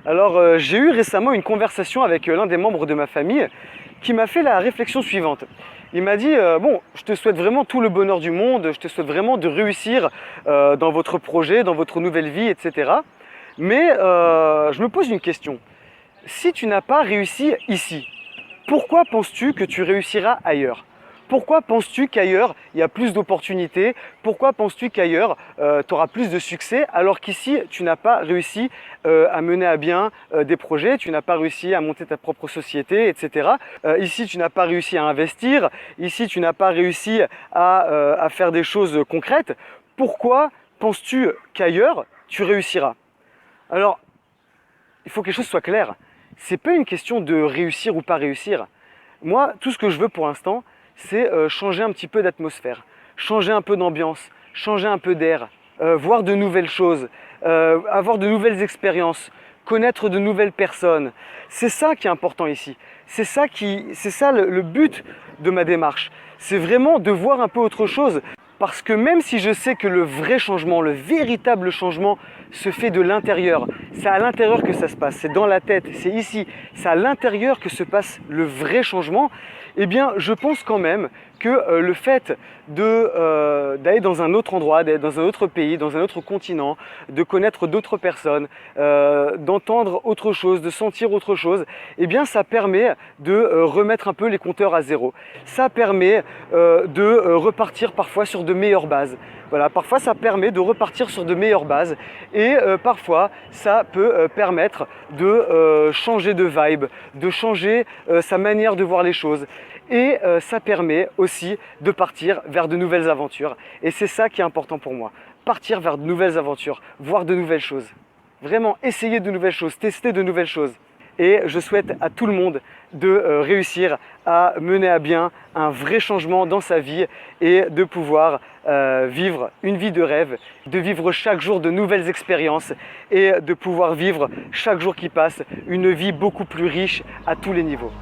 Alors, j'ai eu récemment une conversation avec l'un des membres de ma famille qui m'a fait la réflexion suivante. Il m'a dit bon, je te souhaite vraiment tout le bonheur du monde, je te souhaite vraiment de réussir dans votre projet, dans votre nouvelle vie, etc. Mais je me pose une question. Si tu n'as pas réussi ici, pourquoi penses-tu que tu réussiras ailleurs? Pourquoi penses-tu qu'ailleurs, il y a plus d'opportunités? Pourquoi penses-tu qu'ailleurs, tu auras plus de succès alors qu'ici, tu n'as pas réussi à mener à bien des projets, tu n'as pas réussi à monter ta propre société, etc. Ici, tu n'as pas réussi à investir, ici, tu n'as pas réussi à faire des choses concrètes. Pourquoi penses-tu qu'ailleurs, tu réussiras? Alors, il faut que les choses soient claires. Ce n'est pas une question de réussir ou pas réussir. Moi, tout ce que je veux pour l'instant, c'est changer un petit peu d'atmosphère, changer un peu d'ambiance, changer un peu d'air, voir de nouvelles choses, avoir de nouvelles expériences, connaître de nouvelles personnes. C'est ça qui est important ici. C'est ça le but de ma démarche. C'est vraiment de voir un peu autre chose. Parce que même si je sais que le vrai changement, le véritable changement se fait de l'intérieur, c'est à l'intérieur que ça se passe, c'est dans la tête, c'est ici, c'est à l'intérieur que se passe le vrai changement, eh bien je pense quand même que le fait d'aller dans un autre endroit, d'aller dans un autre pays, dans un autre continent, de connaître d'autres personnes, d'entendre autre chose, de sentir autre chose, eh bien ça permet de remettre un peu les compteurs à zéro. Ça permet de repartir parfois sur de meilleures bases. Voilà, parfois ça permet de repartir sur de meilleures bases et parfois ça peut permettre de changer de vibe, de changer sa manière de voir les choses. Et ça permet aussi de partir vers de nouvelles aventures. Et c'est ça qui est important pour moi. Partir vers de nouvelles aventures, voir de nouvelles choses. Vraiment essayer de nouvelles choses, tester de nouvelles choses. Et je souhaite à tout le monde de réussir à mener à bien un vrai changement dans sa vie et de pouvoir vivre une vie de rêve, de vivre chaque jour de nouvelles expériences et de pouvoir vivre chaque jour qui passe une vie beaucoup plus riche à tous les niveaux.